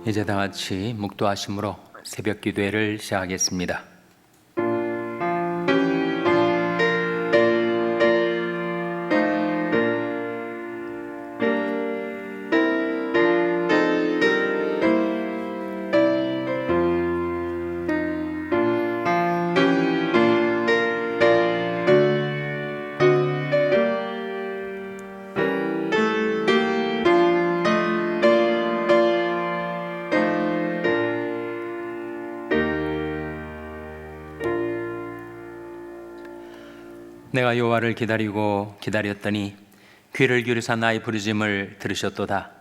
이제 다 같이 묵도하심으로 새벽 기도회를 시작하겠습니다. 내가 여호와를 기다리고 기다렸더니 귀를 기울이사 나의 부르짖음을 들으셨도다.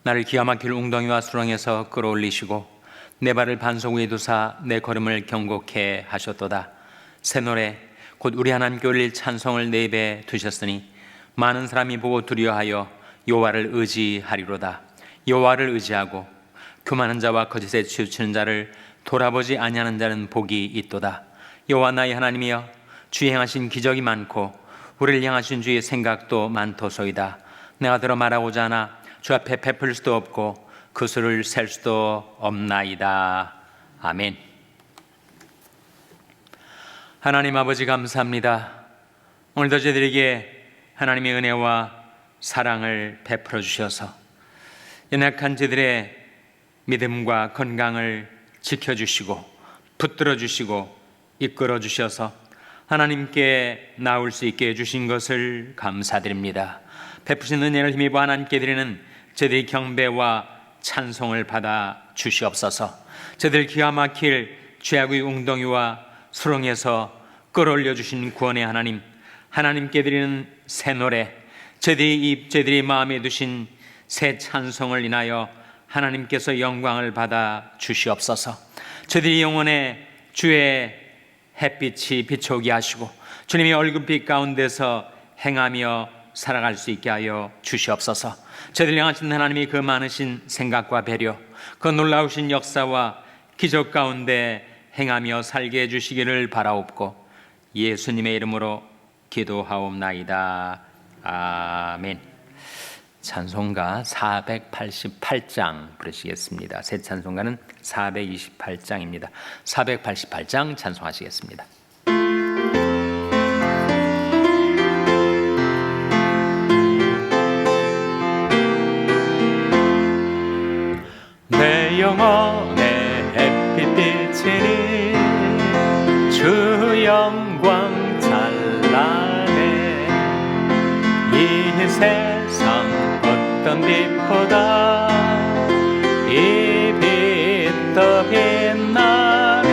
나를 기가 막힐 웅덩이와 수렁에서 끌어올리시고 내 발을 반석 위에 두사 내 걸음을 경고케 하셨도다. 새 노래 곧 우리 하나님께 올릴 찬송을 내 입에 두셨으니 많은 사람이 보고 두려워하여 여호와를 의지하리로다. 여호와를 의지하고 교만한 자와 거짓에 치우치는 자를 돌아보지 아니하는 자는 복이 있도다. 여호와 나의 하나님이여, 주의 행하신 기적이 많고 우리를 향하신 주의 생각도 많도소이다. 내가 들어 말하고자 하나 주 앞에 베풀 수도 없고 그 수를 셀 수도 없나이다. 아멘. 하나님 아버지, 감사합니다. 오늘도 저희들에게 하나님의 은혜와 사랑을 베풀어 주셔서 연약한 저희들의 믿음과 건강을 지켜주시고 붙들어 주시고 이끌어 주셔서 하나님께 나올 수 있게 해주신 것을 감사드립니다. 베푸신 은혜를 힘입어 하나님께 드리는 저희들의 경배와 찬송을 받아 주시옵소서. 저희들 기가 막힐 죄악의 웅덩이와 수렁에서 끌어올려 주신 구원의 하나님, 하나님께 드리는 새 노래, 저희들이 마음에 두신 새 찬송을 인하여 하나님께서 영광을 받아 주시옵소서. 저희들이 영혼에 주의 햇빛이 비춰오게 하시고 주님의 얼굴빛 가운데서 행하며 살아갈 수 있게 하여 주시옵소서. 저희들 향하신 하나님이 그 많으신 생각과 배려, 그 놀라우신 역사와 기적 가운데 행하며 살게 해주시기를 바라옵고 예수님의 이름으로 기도하옵나이다. 아멘. 찬송가 488장 부르시겠습니다. 새 찬송가는 428장입니다. 488장 찬송하시겠습니다. 내 영혼에 햇빛 비치니 주 영광 찬란해. 이 세상 어떤 빛보다 이 빛 더 빛나네.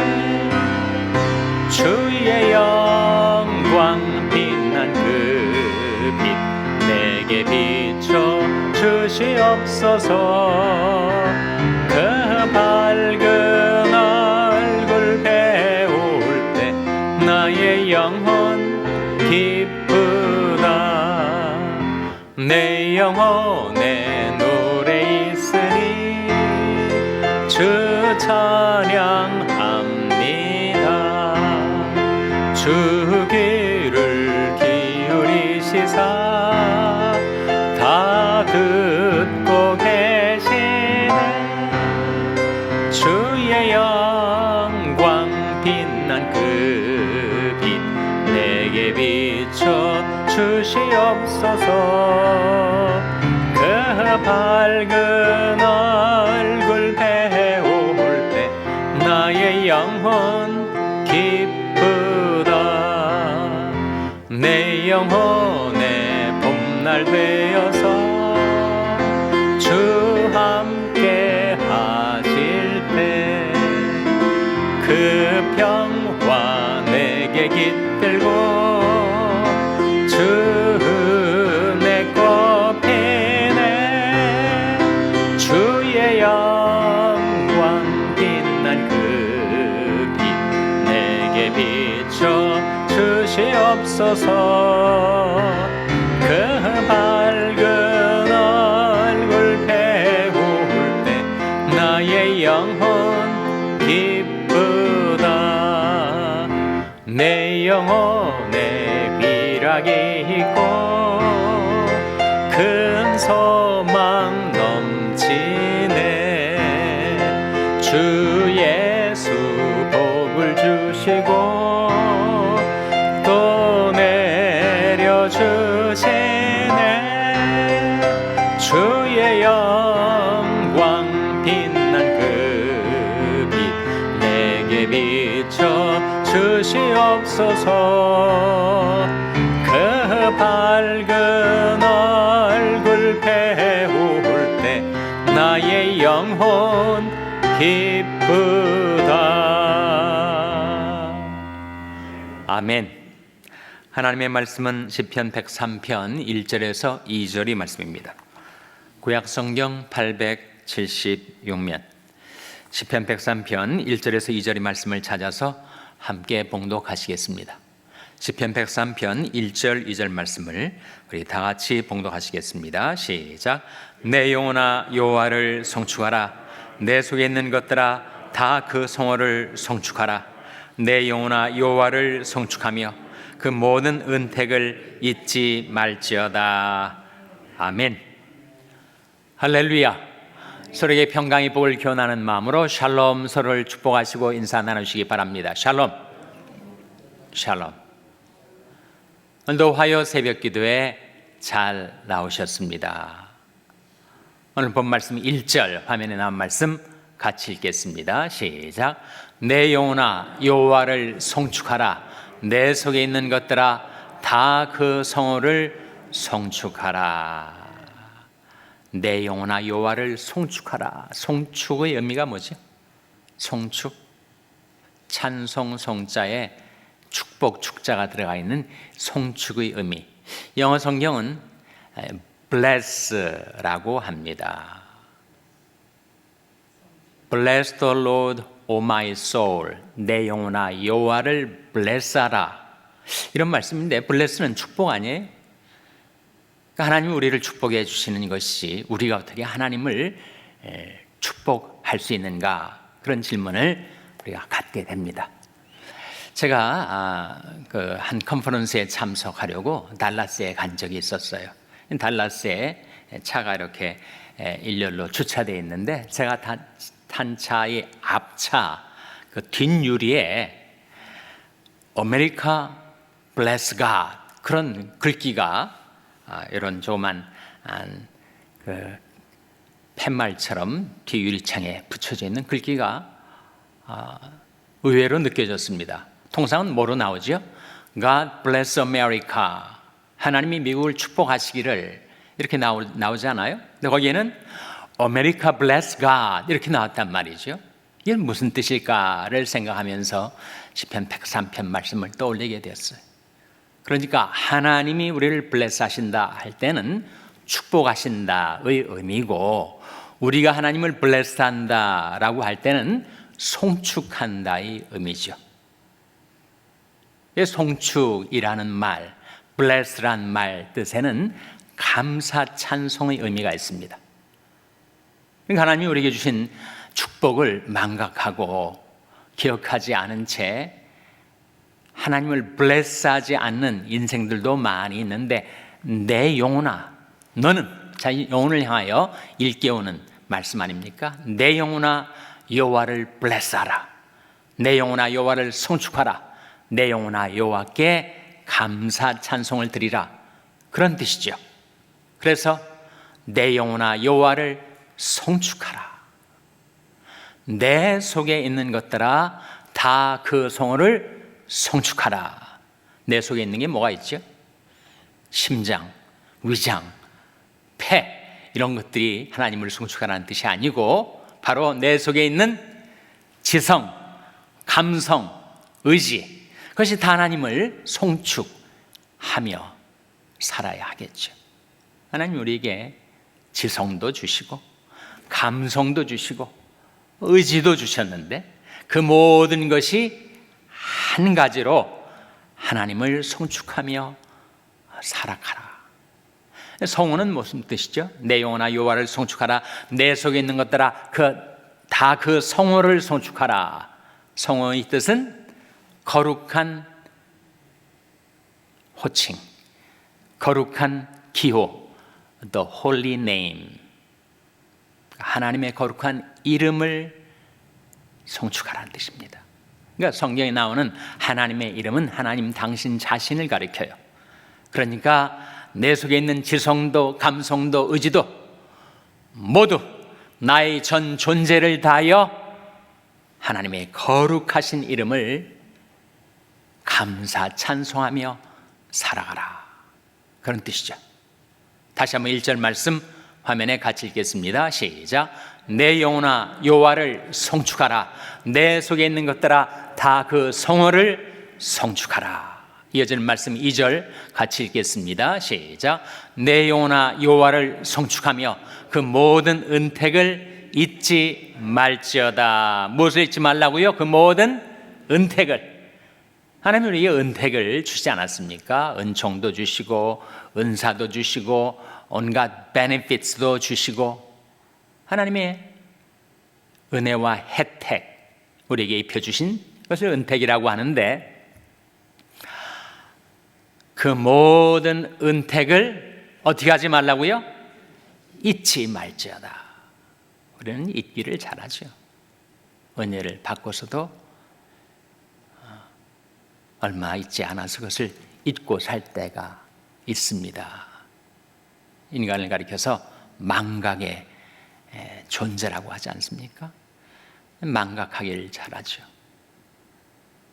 주의 영광 빛난 그 빛 내게 비춰 주시옵소서. 그 밝은 얼굴 배울 때 나의 영혼 기쁘다. 내 영혼에 노래 있으니 주 찬양합니다. 주 귀를 기울이시사 다 듣고 계시네. 주의 영광 빛난 그 빛 내게 비춰 주시옵소서. 그 밝은 얼굴 배울 때 나의 영혼 기쁘다. 내 영혼의 봄날 되어서 주 함께 하실 때 그 평화 내게 깃들고 주 내 꽃피네. 주의 영광 빛난 그 빛 내게 비춰 주시옵소서. 그 밝은 얼굴 배울 때 나의 영혼 기쁘다. 내 영혼에 비락이 있고 큰 소망 넘치네. 하소서. 그 밝은 얼굴 배울 때 나의 영혼 기쁘다. 아멘. 하나님의 말씀은 시편 103편 1절에서 2절이 말씀입니다. 구약성경 876면 시편 103편 1절에서 2절의 말씀을 찾아서 함께 봉독하시겠습니다. 시편 103편 1절 2절 말씀을 우리 다 같이 봉독하시겠습니다. 시작. 내 영혼아 여호와를 송축하라. 내 속에 있는 것들아 다 그 성호를 송축하라. 내 영혼아 여호와를 송축하며 그 모든 은택을 잊지 말지어다. 아멘. 할렐루야. 서로에게 평강의 복을 교환하는 마음으로 샬롬, 서로를 축복하시고 인사 나누시기 바랍니다. 샬롬. 샬롬. 오늘도 화요 새벽 기도에 잘 나오셨습니다. 오늘 본 말씀 1절 화면에 나온 말씀 같이 읽겠습니다. 시작. 내 영혼아 여호와를 송축하라. 내 속에 있는 것들아 다 그 성호를 송축하라. 내 영혼아 여호와를 송축하라. 송축의 의미가 뭐죠? 송축, 찬송 송자에 축복 축자가 들어가 있는 송축의 의미. 영어 성경은 bless라고 합니다. Bless the Lord, O my soul. 내 영혼아 여호와를 bless하라. 이런 말씀인데 bless는 축복 아니에요? 그러니까 하나님이 우리를 축복해 주시는 것이 우리가 어떻게 하나님을 축복할 수 있는가, 그런 질문을 우리가 갖게 됩니다. 제가 한 컨퍼런스에 참석하려고 달라스에 간 적이 있었어요. 달라스에 차가 이렇게 일렬로 주차되어 있는데 제가 탄 차의 앞차 그 뒷유리에 아메리카 블레스 갓 그런 글귀가 이런 조그만 그 팻말처럼 뒤 유리창에 붙여져 있는 글귀가 의외로 느껴졌습니다. 통상은 뭐로 나오죠? God bless America. 하나님이 미국을 축복하시기를 이렇게 나오지 않아요? 근데 거기에는 America bless God 이렇게 나왔단 말이죠. 이게 무슨 뜻일까를 생각하면서 시편 103편 말씀을 떠올리게 되었어요. 그러니까 하나님이 우리를 bless하신다 할 때는 축복하신다의 의미고, 우리가 하나님을 bless한다라고 할 때는 송축한다의 의미죠. 송축이라는 말, bless란 말 뜻에는 감사 찬송의 의미가 있습니다. 그러니까 하나님이 우리에게 주신 축복을 망각하고 기억하지 않은 채 하나님을 bless하지 않는 인생들도 많이 있는데, 내 영혼아 너는, 자, 영혼을 향하여 일깨우는 말씀 아닙니까? 내 영혼아 여호와를 bless하라. 내 영혼아 여호와를 송축하라. 내 영혼아 여호와께 감사 찬송을 드리라. 그런 뜻이죠. 그래서 내 영혼아 여호와를 송축하라. 내 속에 있는 것들아 다 그 성호를 송축하라. 내 속에 있는 게 뭐가 있죠? 심장, 위장, 폐, 이런 것들이 하나님을 송축하라는 뜻이 아니고 바로 내 속에 있는 지성, 감성, 의지, 그것이 다 하나님을 송축하며 살아야 하겠죠. 하나님 우리에게 지성도 주시고 감성도 주시고 의지도 주셨는데 그 모든 것이 한 가지로 하나님을 송축하며 살아가라. 성호는 무슨 뜻이죠? 내 영혼아 여호와를 송축하라. 내 속에 있는 것들아 다 그 성호를 송축하라. 성호의 뜻은 거룩한 호칭, 거룩한 기호, the holy name. 하나님의 거룩한 이름을 송축하라는 뜻입니다. 그러니까 성경에 나오는 하나님의 이름은 하나님 당신 자신을 가리켜요. 그러니까 내 속에 있는 지성도 감성도 의지도 모두 나의 전 존재를 다하여 하나님의 거룩하신 이름을 감사 찬송하며 살아가라. 그런 뜻이죠. 다시 한번 1절 말씀 화면에 같이 읽겠습니다. 시작. 내 영혼아 여호와를 송축하라. 내 속에 있는 것들아 다 그 성호를 송축하라. 이어지는 말씀 2절 같이 읽겠습니다. 시작. 내 영혼아 여호와를 송축하며 그 모든 은택을 잊지 말지어다. 무엇을 잊지 말라고요? 그 모든 은택을. 하나님은 우리에게 은택을 주시지 않았습니까? 은총도 주시고 은사도 주시고 온갖 베네피트도 주시고 하나님의 은혜와 혜택 우리에게 입혀주신 것을 은택이라고 하는데 그 모든 은택을 어떻게 하지 말라고요? 잊지 말지어다. 우리는 잊기를 잘하죠. 은혜를 받고서도 얼마 있지 않아서 그것을 잊고 살 때가 있습니다. 인간을 가리켜서 망각의 존재라고 하지 않습니까? 망각하기를 잘하죠.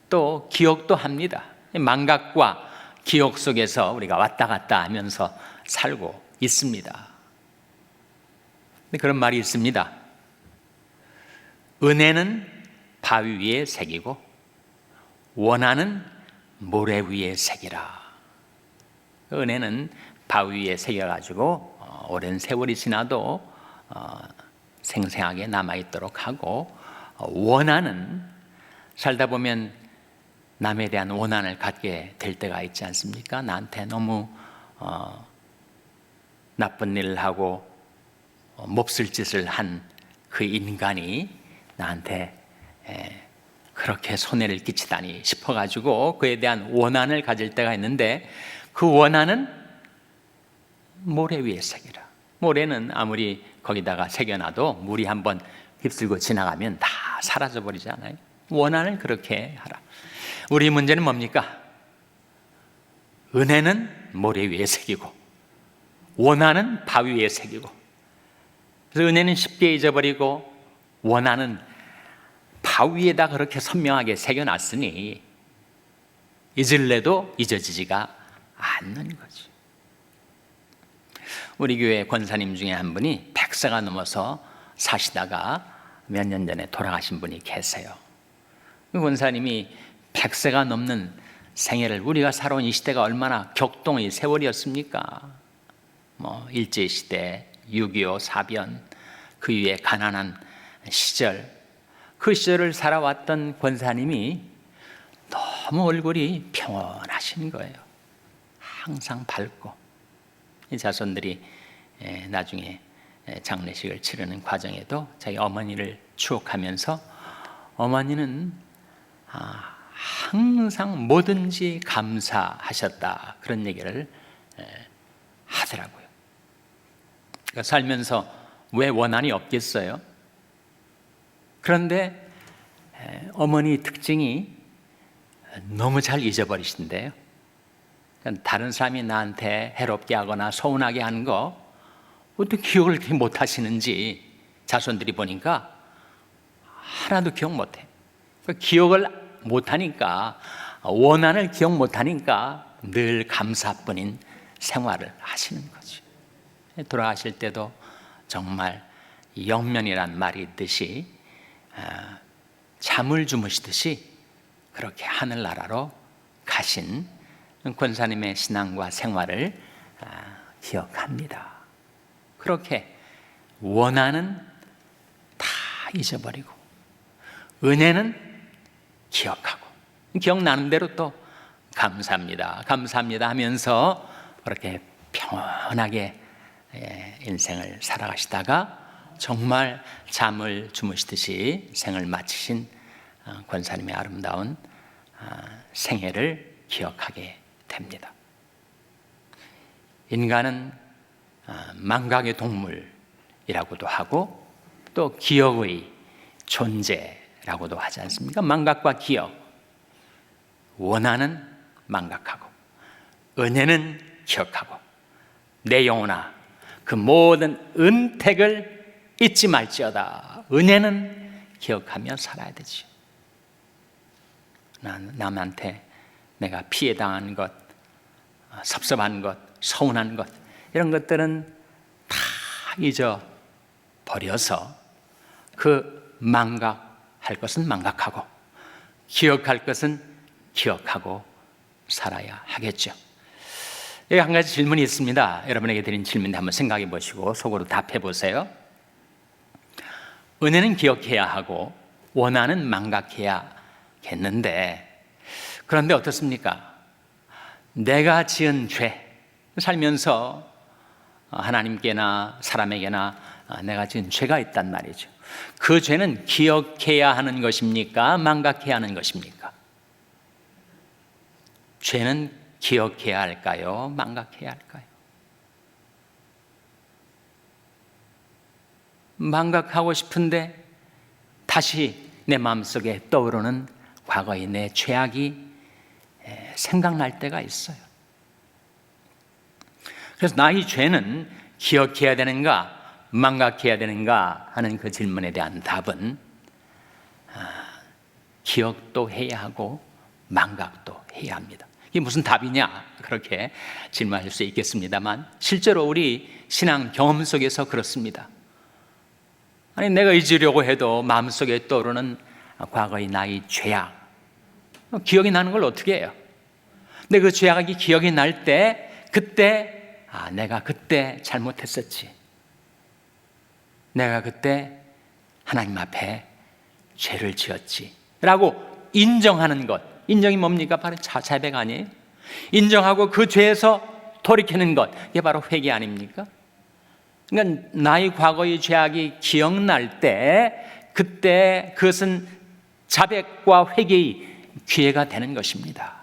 또 기억도 합니다. 망각과 기억 속에서 우리가 왔다 갔다 하면서 살고 있습니다. 그런 말이 있습니다. 은혜는 바위 위에 새기고 원한은 모래 위에 새기라. 은혜는 바위 위에 새겨가지고 오랜 세월이 지나도 생생하게 남아있도록 하고 원한은 살다 보면 남에 대한 원한을 갖게 될 때가 있지 않습니까? 나한테 너무 나쁜 일을 하고 몹쓸 짓을 한 그 인간이 나한테 그렇게 손해를 끼치다니 싶어가지고 그에 대한 원한을 가질 때가 있는데 그 원한은 모래 위에 새기라. 모래는 아무리 거기다가 새겨놔도 물이 한번 휩쓸고 지나가면 다 사라져버리잖아요. 원한을 그렇게 하라. 우리 문제는 뭡니까? 은혜는 모래 위에 새기고 원한은 바위 위에 새기고 그래서 은혜는 쉽게 잊어버리고 원한은 바위에다 그렇게 선명하게 새겨놨으니 잊을래도 잊어지지가 않는 거지. 우리 교회 권사님 중에 한 분이 100세가 넘어서 사시다가 몇 년 전에 돌아가신 분이 계세요. 그 권사님이 100세가 넘는 생애를 우리가 살아온 이 시대가 얼마나 격동의 세월이었습니까? 일제시대, 6.25 사변, 그 위에 가난한 시절, 그 시절을 살아왔던 권사님이 너무 얼굴이 평온하신 거예요. 항상 밝고. 이 자손들이 나중에 장례식을 치르는 과정에도 자기 어머니를 추억하면서 어머니는 항상 뭐든지 감사하셨다 그런 얘기를 하더라고요. 그러니까 살면서 왜 원한이 없겠어요? 그런데 어머니 특징이 너무 잘 잊어버리신대요. 다른 사람이 나한테 해롭게 하거나 서운하게 하는 거 어떻게 기억을 그렇게 못하시는지 자손들이 보니까 하나도 기억 못해. 기억을 못하니까 원한을 기억 못하니까 늘 감사뿐인 생활을 하시는 거지. 돌아가실 때도 정말 영면이란 말이 있듯이 잠을 주무시듯이 그렇게 하늘나라로 가신 권사님의 신앙과 생활을 기억합니다. 그렇게 원한은 다 잊어버리고 은혜는 기억하고 기억나는 대로 또 감사합니다. 감사합니다 하면서 그렇게 평온하게 인생을 살아가시다가 정말 잠을 주무시듯이 생을 마치신 권사님의 아름다운 생애를 기억하게 됩니다. 인간은 망각의 동물이라고도 하고 또 기억의 존재라고도 하지 않습니까? 망각과 기억, 원한은 망각하고 은혜는 기억하고 내 영혼아 그 모든 은택을 잊지 말지어다. 은혜는 기억하며 살아야 되지. 남한테 내가 피해당한 것, 섭섭한 것, 서운한 것, 이런 것들은 다 잊어버려서 그 망각할 것은 망각하고 기억할 것은 기억하고 살아야 하겠죠. 여기 한 가지 질문이 있습니다. 여러분에게 드린 질문인데 한번 생각해 보시고 속으로 답해 보세요. 은혜는 기억해야 하고 원한은 망각해야겠는데, 그런데 어떻습니까? 내가 지은 죄, 살면서 하나님께나 사람에게나 내가 지은 죄가 있단 말이죠. 그 죄는 기억해야 하는 것입니까? 망각해야 하는 것입니까? 죄는 기억해야 할까요? 망각해야 할까요? 망각하고 싶은데 다시 내 마음속에 떠오르는 과거의 내 죄악이 생각날 때가 있어요. 그래서 나의 죄는 기억해야 되는가 망각해야 되는가 하는 그 질문에 대한 답은 기억도 해야 하고 망각도 해야 합니다. 이게 무슨 답이냐? 그렇게 질문하실 수 있겠습니다만 실제로 우리 신앙 경험 속에서 그렇습니다. 아니, 내가 잊으려고 해도 마음속에 떠오르는 과거의 나의 죄악, 기억이 나는 걸 어떻게 해요? 근데 그 죄악이 기억이 날 때 그때 내가 그때 잘못했었지, 내가 그때 하나님 앞에 죄를 지었지 라고 인정하는 것, 인정이 뭡니까? 바로 자백 아니에요? 인정하고 그 죄에서 돌이키는 것, 이게 바로 회개 아닙니까? 그러니까 나의 과거의 죄악이 기억날 때 그때 그것은 자백과 회개의 기회가 되는 것입니다.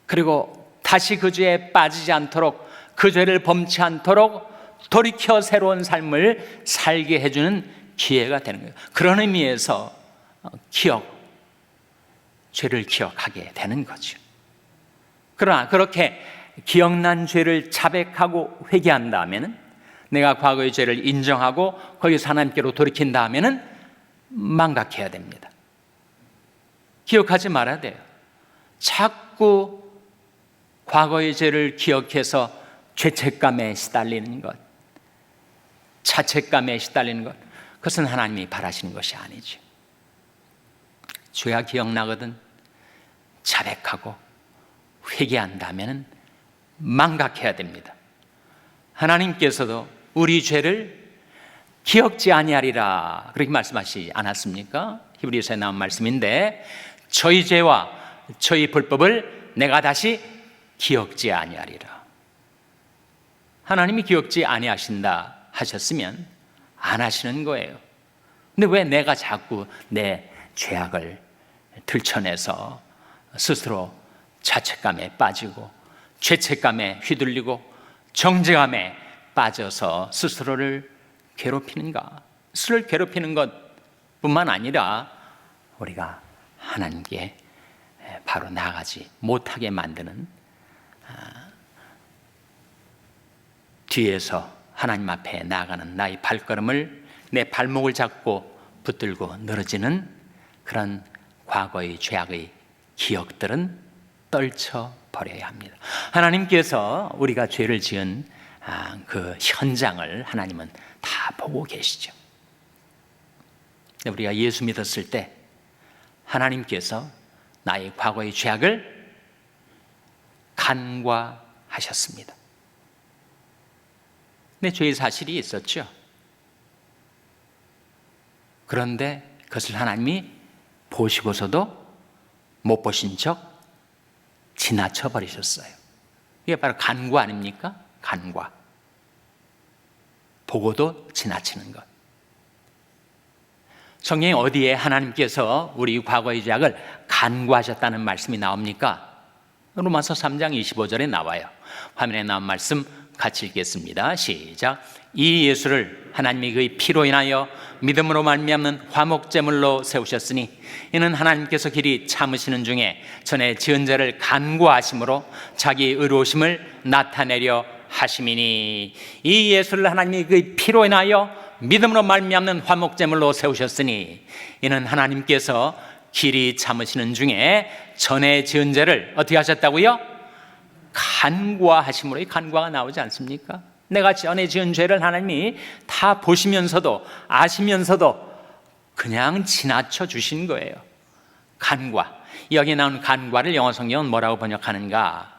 그리고 다시 그 죄에 빠지지 않도록, 그 죄를 범치 않도록 돌이켜 새로운 삶을 살게 해주는 기회가 되는 거예요. 그런 의미에서 죄를 기억하게 되는 거죠. 그러나 그렇게 기억난 죄를 자백하고 회개한 다음에는, 내가 과거의 죄를 인정하고 거기서 하나님께로 돌이킨 다음에는 망각해야 됩니다. 기억하지 말아야 돼요. 자꾸 과거의 죄를 기억해서 죄책감에 시달리는 것, 자책감에 시달리는 것, 그것은 하나님이 바라시는 것이 아니죠. 죄가 기억나거든 자백하고 회개한다면 망각해야 됩니다. 하나님께서도 우리 죄를 기억지 아니하리라 그렇게 말씀하시지 않았습니까? 히브리서에 나온 말씀인데, 저희 죄와 저희 불법을 내가 다시 기억지 아니하리라. 하나님이 기억지 아니하신다 하셨으면 안 하시는 거예요. 근데 왜 내가 자꾸 내 죄악을 들춰내서 스스로 자책감에 빠지고 죄책감에 휘둘리고 정죄감에 빠져서 스스로를 괴롭히는가? 스스로를 괴롭히는 것뿐만 아니라 우리가 하나님께 바로 나아가지 못하게 만드는, 뒤에서 하나님 앞에 나아가는 나의 발걸음을, 내 발목을 잡고 붙들고 늘어지는 그런 과거의 죄악의 기억들은 떨쳐버려야 합니다. 하나님께서 우리가 죄를 지은 그 현장을 하나님은 다 보고 계시죠. 우리가 예수 믿었을 때 하나님께서 나의 과거의 죄악을 간과하셨습니다. 내 죄의 사실이 있었죠. 그런데 그것을 하나님이 보시고서도 못 보신 척 지나쳐 버리셨어요. 이게 바로 간과 아닙니까? 간과. 보고도 지나치는 것. 성경에 어디에 하나님께서 우리 과거의 죄악을 간과하셨다는 말씀이 나옵니까? 로마서 3장 25절에 나와요. 화면에 나온 말씀 같이 읽겠습니다. 시작. 이 예수를 하나님이 그의 피로 인하여 믿음으로 말미암는 화목제물로 세우셨으니 이는 하나님께서 길이 참으시는 중에 전에 지은 죄를 간과하심으로 자기 의로우심을 나타내려 하심이니, 이 예수를 하나님이 그의 피로 인하여 믿음으로 말미암는 화목제물로 세우셨으니 이는 하나님께서 길이 참으시는 중에 전에 지은 죄를 어떻게 하셨다고요? 간구하심으로. 이 간구가 나오지 않습니까? 내가 전에 지은 죄를 하나님이 다 보시면서도 아시면서도 그냥 지나쳐 주신 거예요. 간과. 여기 나온 간과를 영어 성경은 뭐라고 번역하는가?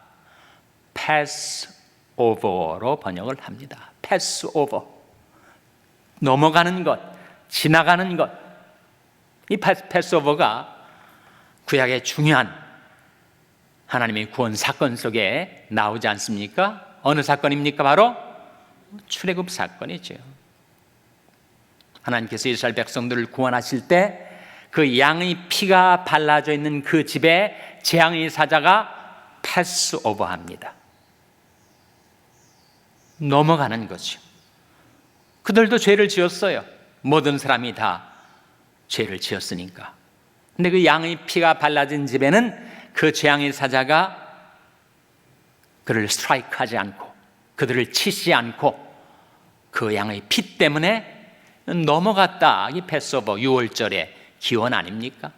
pass over로 번역을 합니다. pass over. 넘어가는 것, 지나가는 것. 이 pass over가 구약의 중요한 하나님의 구원 사건 속에 나오지 않습니까? 어느 사건입니까? 바로 출애굽 사건이죠. 하나님께서 이스라엘 백성들을 구원하실 때 그 양의 피가 발라져 있는 그 집에 재앙의 사자가 패스오버합니다. 넘어가는 거죠. 그들도 죄를 지었어요. 모든 사람이 다 죄를 지었으니까. 근데 그 양의 피가 발라진 집에는 그 재앙의 사자가 그를 스트라이크하지 않고 그들을 치지 않고 그 양의 피 때문에 넘어갔다. 이 패스오버 6월절의 기원 아닙니까?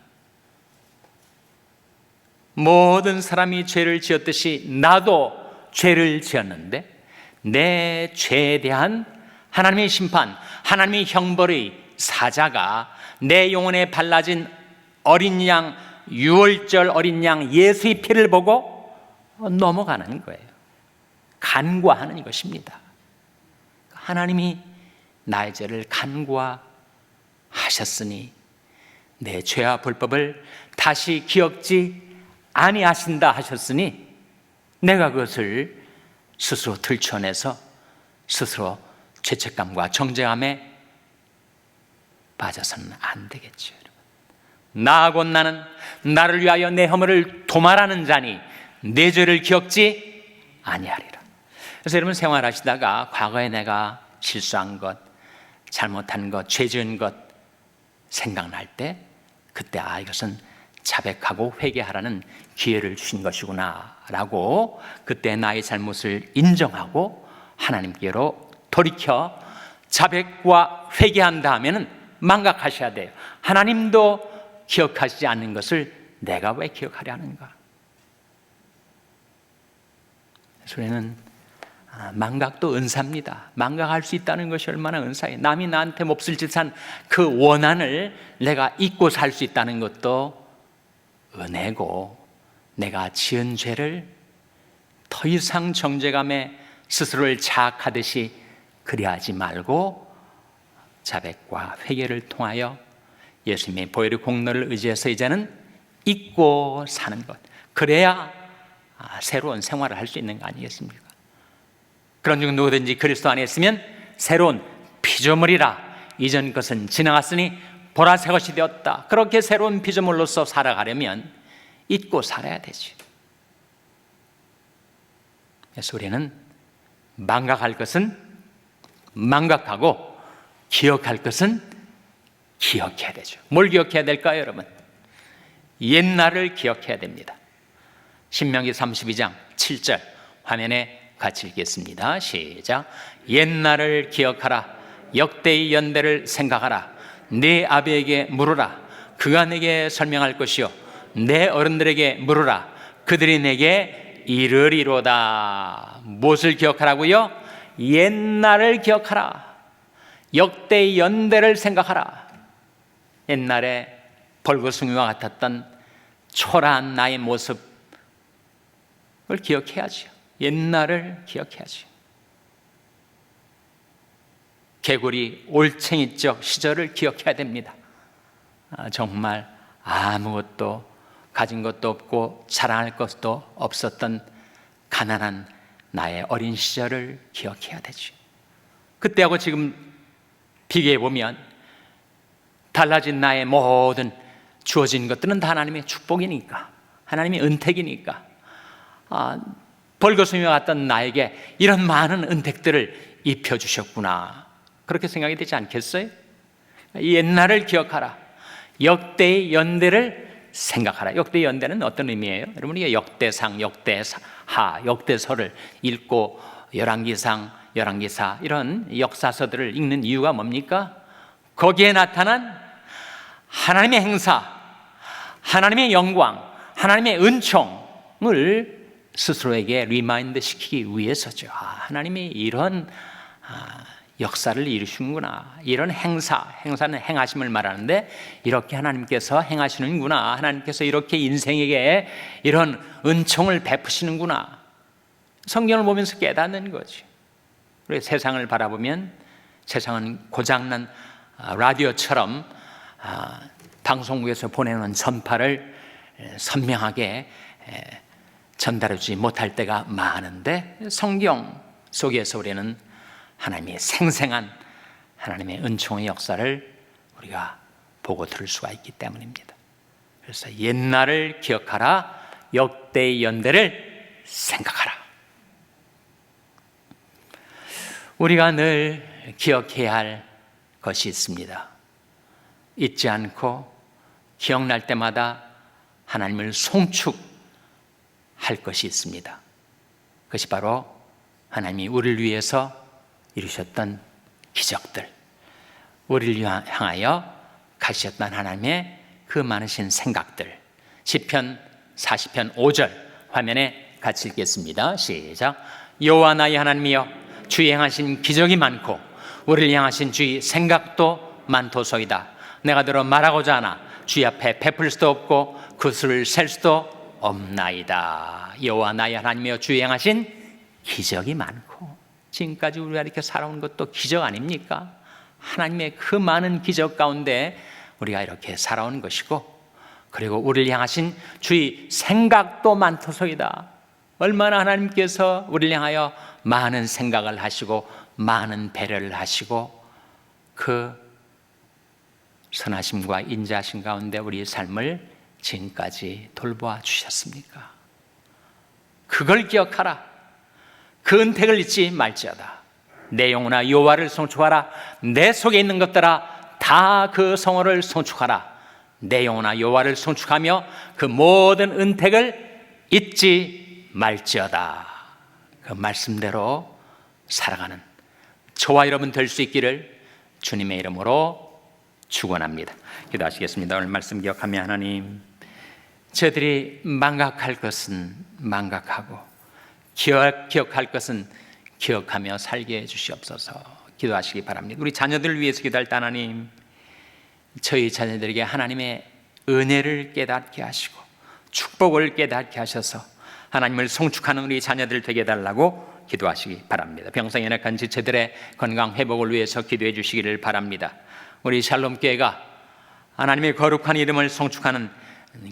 모든 사람이 죄를 지었듯이 나도 죄를 지었는데 내 죄에 대한 하나님의 심판, 하나님의 형벌의 사자가 내 영혼에 발라진 어린 양, 6월절 어린 양 예수의 피를 보고 넘어가는 거예요. 간과하는 것입니다. 하나님이 나의 죄를 간과하셨으니 내 죄와 불법을 다시 기억지 아니하신다 하셨으니 내가 그것을 스스로 들춰내서 스스로 죄책감과 정죄감에 빠져서는 안 되겠죠. 나하고 나는 나를 위하여 내 허물을 도말하는 자니 내 죄를 기억지 아니하리라. 그래서 여러분 생활하시다가 과거에 내가 실수한 것, 잘못한 것, 죄 지은 것 생각날 때 그때 이것은 자백하고 회개하라는 기회를 주신 것이구나 라고 그때 나의 잘못을 인정하고 하나님께로 돌이켜 자백과 회개한다 하면은 망각하셔야 돼요. 하나님도 기억하시지 않는 것을 내가 왜 기억하려 하는가? 소리는 망각도 은사입니다. 망각할 수 있다는 것이 얼마나 은사예요. 남이 나한테 몹쓸 짓한 그 원한을 내가 잊고 살 수 있다는 것도 은혜고, 내가 지은 죄를 더 이상 정죄감에 스스로를 자학하듯이 그리하지 말고 자백과 회개를 통하여 예수님의 보혈의 공로를 의지해서 이제는 잊고 사는 것, 그래야 새로운 생활을 할 수 있는 거 아니겠습니까? 그런 중 누구든지 그리스도 안에 있으면 새로운 피조물이라, 이전 것은 지나갔으니 보라 새 것이 되었다. 그렇게 새로운 피조물로서 살아가려면 잊고 살아야 되지. 그래서 우리는 망각할 것은 망각하고 기억할 것은 기억해야 되죠. 뭘 기억해야 될까요, 여러분? 옛날을 기억해야 됩니다. 신명기 32장 7절 화면에 같이 읽겠습니다. 시작. 옛날을 기억하라. 역대의 연대를 생각하라. 네 아비에게 물으라. 그가 내게 설명할 것이요 내 어른들에게 물으라. 그들이 내게 이르리로다. 무엇을 기억하라고요? 옛날을 기억하라. 역대의 연대를 생각하라. 옛날에 벌거숭이와 같았던 초라한 나의 모습을 기억해야죠. 옛날을 기억해야죠. 개구리 올챙이적 시절을 기억해야 됩니다. 정말 아무것도 가진 것도 없고 자랑할 것도 없었던 가난한 나의 어린 시절을 기억해야 되죠. 그때하고 지금 비교해 보면 달라진 나의 모든 주어진 것들은 다 하나님의 축복이니까, 하나님의 은택이니까, 벌거숭이와 같던 나에게 이런 많은 은택들을 입혀주셨구나, 그렇게 생각이 되지 않겠어요? 옛날을 기억하라. 역대의 연대를 생각하라. 역대의 연대는 어떤 의미예요? 여러분, 이게 역대상, 역대하, 역대서를 읽고 열왕기상, 열왕기사 이런 역사서들을 읽는 이유가 뭡니까? 거기에 나타난 하나님의 행사, 하나님의 영광, 하나님의 은총을 스스로에게 리마인드 시키기 위해서죠. 하나님이 이런 역사를 이루시는구나. 이런 행사는 행하심을 말하는데 이렇게 하나님께서 행하시는구나. 하나님께서 이렇게 인생에게 이런 은총을 베푸시는구나. 성경을 보면서 깨닫는 거지. 우리 세상을 바라보면 세상은 고장난 라디오처럼 방송국에서 보내는 전파를 선명하게 전달하지 못할 때가 많은데 성경 속에서 우리는 하나님의 생생한 하나님의 은총의 역사를 우리가 보고 들을 수가 있기 때문입니다. 그래서 옛날을 기억하라, 역대의 연대를 생각하라. 우리가 늘 기억해야 할 것이 있습니다. 잊지 않고 기억날 때마다 하나님을 송축할 것이 있습니다. 그것이 바로 하나님이 우리를 위해서 이루셨던 기적들, 우리를 향하여 가지셨던 하나님의 그 많으신 생각들. 시편 40편 5절 화면에 같이 읽겠습니다. 시작. 여호와 나의 하나님이여, 주의 행하신 기적이 많고 우리를 향하신 주의 생각도 많도소이다. 내가 들어 말하고자 하나 주의 앞에 베풀 수도 없고 그 수를 셀 수도 없나이다. 여호와 나의 하나님이여, 주의 행하신 기적이 많고. 지금까지 우리가 이렇게 살아온 것도 기적 아닙니까? 하나님의 그 많은 기적 가운데 우리가 이렇게 살아온 것이고, 그리고 우리를 향하신 주의 생각도 많도소이다. 얼마나 하나님께서 우리를 향하여 많은 생각을 하시고 많은 배려를 하시고 그 선하심과 인자하심 가운데 우리의 삶을 지금까지 돌보아 주셨습니까? 그걸 기억하라. 그 은택을 잊지 말지어다. 내 영혼아 여호와를 송축하라. 내 속에 있는 것들아 다 그 성호를 송축하라. 내 영혼아 여호와를 송축하며 그 모든 은택을 잊지 말지어다. 그 말씀대로 살아가는 저와 여러분 될 수 있기를 주님의 이름으로 축원합니다. 기도하시겠습니다. 오늘 말씀 기억하며 하나님, 저희들이 망각할 것은 망각하고 기억할 것은 기억하며 살게 해주시옵소서. 기도하시기 바랍니다. 우리 자녀들을 위해서 기도할 때 하나님, 저희 자녀들에게 하나님의 은혜를 깨닫게 하시고 축복을 깨닫게 하셔서 하나님을 송축하는 우리 자녀들 되게 해달라고 기도하시기 바랍니다. 병상 연약한 지체들의 건강 회복을 위해서 기도해 주시기를 바랍니다. 우리 샬롬교회가 하나님의 거룩한 이름을 송축하는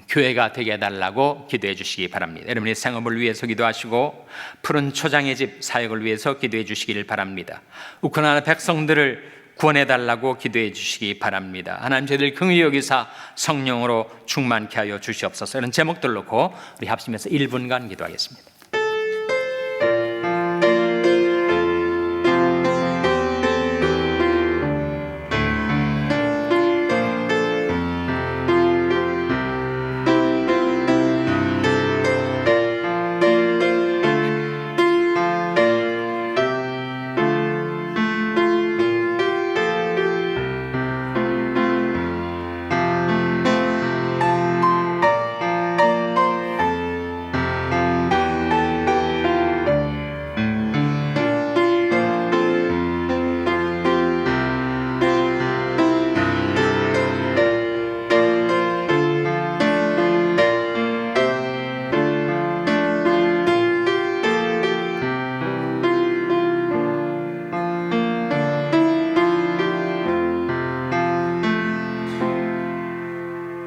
교회가 되게 해달라고 기도해 주시기 바랍니다. 여러분의 생업을 위해서 기도하시고 푸른 초장의 집 사역을 위해서 기도해 주시기를 바랍니다. 우크라이나 백성들을 구원해 달라고 기도해 주시기 바랍니다. 하나님, 저희들 긍휼히 여기사 성령으로 충만케 하여 주시옵소서. 이런 제목들 놓고 우리 합심해서 1분간 기도하겠습니다.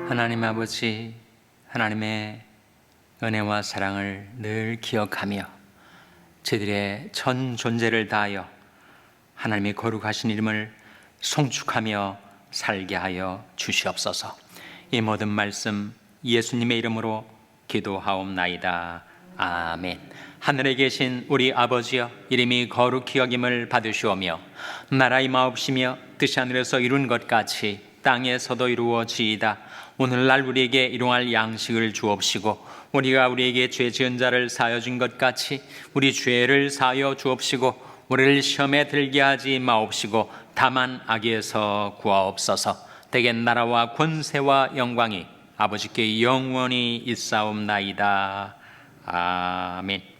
하나님 아버지, 하나님의 은혜와 사랑을 늘 기억하며 저희들의 전 존재를 다하여 하나님의 거룩하신 이름을 송축하며 살게 하여 주시옵소서. 이 모든 말씀 예수님의 이름으로 기도하옵나이다. 아멘. 하늘에 계신 우리 아버지여, 이름이 거룩히 여김을 받으시오며 나라의 마옵시며 뜻이 하늘에서 이룬 것 같이 땅에서도 이루어지이다. 오늘날 우리에게 일용할 양식을 주옵시고 우리가 우리에게 죄 지은 자를 사하여 준 것 같이 우리 죄를 사하여 주옵시고 우리를 시험에 들게 하지 마옵시고 다만 악에서 구하옵소서. 대개 나라와 권세와 영광이 아버지께 영원히 있사옵나이다. 아멘.